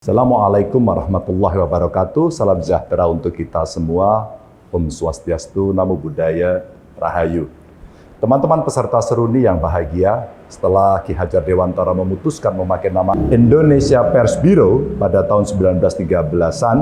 Assalamualaikum warahmatullahi wabarakatuh. Salam sejahtera untuk kita semua. Om Swastiastu, Namo Buddhaya, Rahayu. Teman-teman peserta seruni yang bahagia, setelah Ki Hajar Dewantara memutuskan memakai nama Indonesia Pers Bureau pada tahun 1913-an,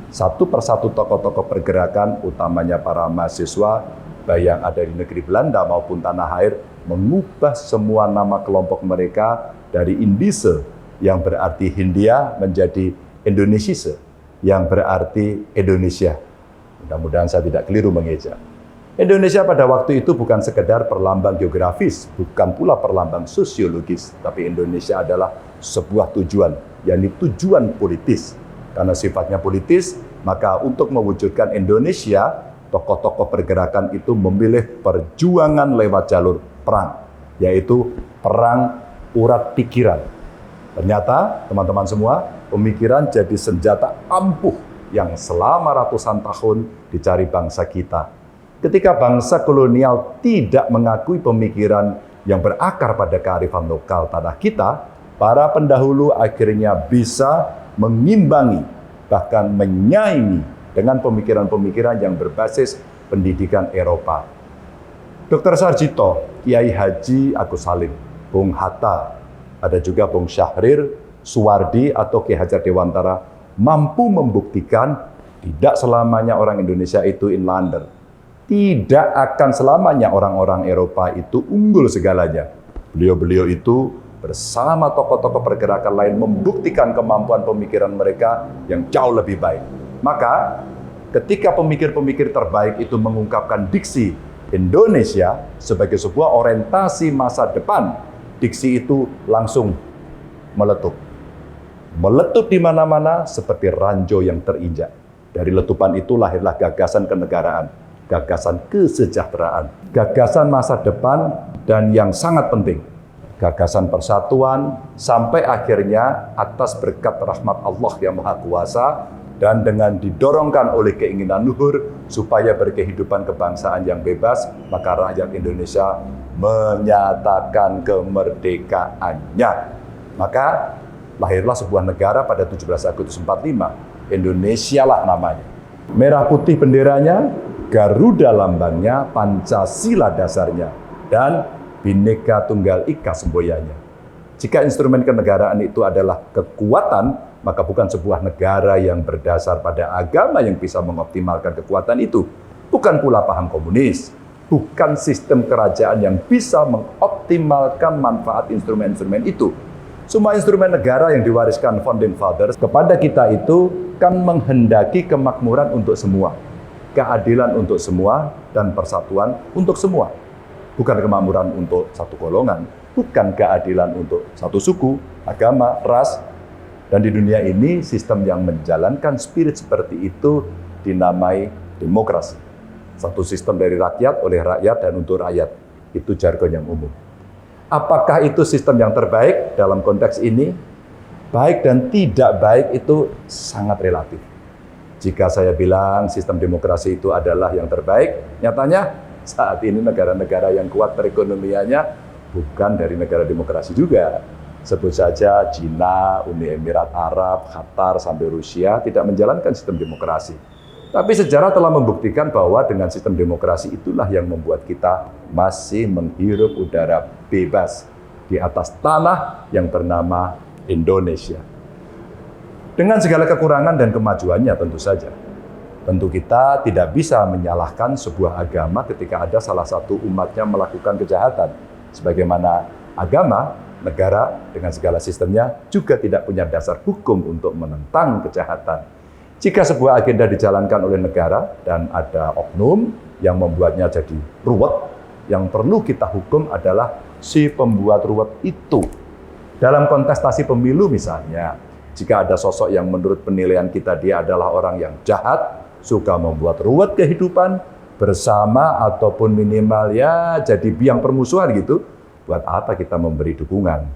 satu persatu tokoh-tokoh pergerakan, utamanya para mahasiswa, baik yang ada di negeri Belanda maupun tanah air, mengubah semua nama kelompok mereka dari Indische, yang berarti Hindia, menjadi Indonesische, yang berarti Indonesia. Mudah-mudahan saya tidak keliru mengeja. Indonesia pada waktu itu bukan sekedar perlambang geografis, bukan pula perlambang sosiologis, tapi Indonesia adalah sebuah tujuan, yakni tujuan politis. Karena sifatnya politis, maka untuk mewujudkan Indonesia, tokoh-tokoh pergerakan itu memilih perjuangan lewat jalur perang, yaitu perang urat pikiran. Ternyata, teman-teman semua, pemikiran jadi senjata ampuh yang selama ratusan tahun dicari bangsa kita. Ketika bangsa kolonial tidak mengakui pemikiran yang berakar pada kearifan lokal tanah kita, para pendahulu akhirnya bisa mengimbangi, bahkan menyaingi dengan pemikiran-pemikiran yang berbasis pendidikan Eropa. Dr. Sarjito, Kiai Haji Agus Salim, Bung Hatta, ada juga Bung Syahrir, Suwardi atau Ki Hajar Dewantara mampu membuktikan tidak selamanya orang Indonesia itu inlander. Tidak akan selamanya orang-orang Eropa itu unggul segalanya. Beliau-beliau itu bersama tokoh-tokoh pergerakan lain membuktikan kemampuan pemikiran mereka yang jauh lebih baik. Maka ketika pemikir-pemikir terbaik itu mengungkapkan diksi Indonesia sebagai sebuah orientasi masa depan, diksi itu langsung meletup. Meletup di mana-mana seperti ranjau yang terinjak. Dari letupan itu lahirlah gagasan kenegaraan, gagasan kesejahteraan, gagasan masa depan, dan yang sangat penting, gagasan persatuan, sampai akhirnya atas berkat rahmat Allah yang Maha Kuasa, dan dengan didorongkan oleh keinginan luhur supaya berkehidupan kebangsaan yang bebas, maka rakyat Indonesia menyatakan kemerdekaannya. Maka lahirlah sebuah negara pada 17 Agustus 45. Indonesia lah namanya. Merah putih benderanya, Garuda lambangnya, Pancasila dasarnya, dan Bhinneka Tunggal Ika semboyannya. Jika instrumen kenegaraan itu adalah kekuatan, maka bukan sebuah negara yang berdasar pada agama yang bisa mengoptimalkan kekuatan itu. Bukan pula paham komunis. Bukan sistem kerajaan yang bisa mengoptimalkan manfaat instrumen-instrumen itu. Semua instrumen negara yang diwariskan Founding Fathers kepada kita itu kan menghendaki kemakmuran untuk semua, keadilan untuk semua, dan persatuan untuk semua. Bukan kemakmuran untuk satu golongan, bukan keadilan untuk satu suku, agama, ras. Dan di dunia ini, sistem yang menjalankan spirit seperti itu dinamai demokrasi. Satu sistem dari rakyat, oleh rakyat, dan untuk rakyat. Itu jargon yang umum. Apakah itu sistem yang terbaik dalam konteks ini? Baik dan tidak baik itu sangat relatif. Jika saya bilang sistem demokrasi itu adalah yang terbaik, nyatanya saat ini negara-negara yang kuat perekonomiannya bukan dari negara demokrasi juga. Sebut saja Cina, Uni Emirat Arab, Qatar, sampai Rusia tidak menjalankan sistem demokrasi. Tapi sejarah telah membuktikan bahwa dengan sistem demokrasi itulah yang membuat kita masih menghirup udara bebas di atas tanah yang bernama Indonesia. Dengan segala kekurangan dan kemajuannya tentu saja. Tentu kita tidak bisa menyalahkan sebuah agama ketika ada salah satu umatnya melakukan kejahatan. Sebagaimana agama, negara dengan segala sistemnya juga tidak punya dasar hukum untuk menentang kejahatan. Jika sebuah agenda dijalankan oleh negara dan ada oknum yang membuatnya jadi ruwet, yang perlu kita hukum adalah si pembuat ruwet itu. Dalam kontestasi pemilu misalnya, jika ada sosok yang menurut penilaian kita dia adalah orang yang jahat, suka membuat ruwet kehidupan bersama ataupun minimal ya jadi biang permusuhan gitu, buat apa kita memberi dukungan?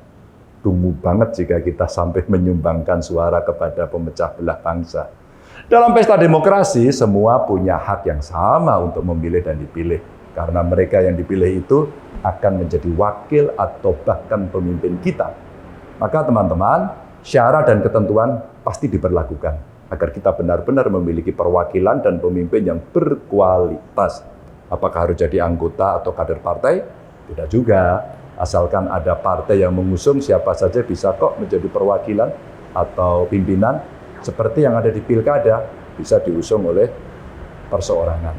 Tunggu banget jika kita sampai menyumbangkan suara kepada pemecah belah bangsa. Dalam pesta demokrasi, semua punya hak yang sama untuk memilih dan dipilih. Karena mereka yang dipilih itu akan menjadi wakil atau bahkan pemimpin kita. Maka teman-teman, syarat dan ketentuan pasti diberlakukan agar kita benar-benar memiliki perwakilan dan pemimpin yang berkualitas. Apakah harus jadi anggota atau kader partai? Tidak juga. Asalkan ada partai yang mengusung, siapa saja bisa kok menjadi perwakilan atau pimpinan. Seperti yang ada di pilkada, bisa diusung oleh perseorangan.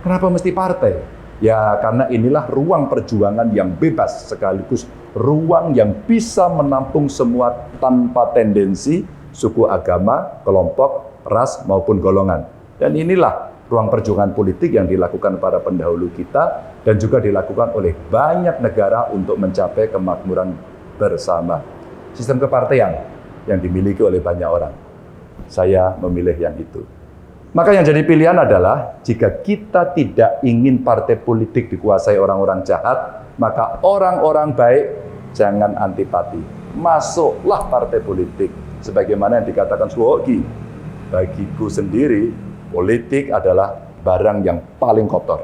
Kenapa mesti partai? Ya karena inilah ruang perjuangan yang bebas, sekaligus ruang yang bisa menampung semua tanpa tendensi suku, agama, kelompok, ras maupun golongan. Dan inilah ruang perjuangan politik yang dilakukan para pendahulu kita dan juga dilakukan oleh banyak negara untuk mencapai kemakmuran bersama. Sistem kepartean yang dimiliki oleh banyak orang. Saya memilih yang itu. Maka yang jadi pilihan adalah jika kita tidak ingin partai politik dikuasai orang-orang jahat, maka orang-orang baik jangan antipati. Masuklah partai politik. Sebagaimana yang dikatakan Suwoki, bagiku sendiri politik adalah barang yang paling kotor.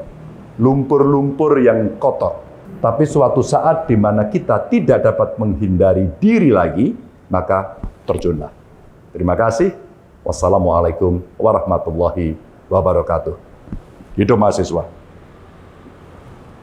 Lumpur-lumpur yang kotor. Tapi suatu saat di mana kita tidak dapat menghindari diri lagi, maka terjunlah. Terima kasih. Wassalamualaikum warahmatullahi wabarakatuh. Hidup mahasiswa.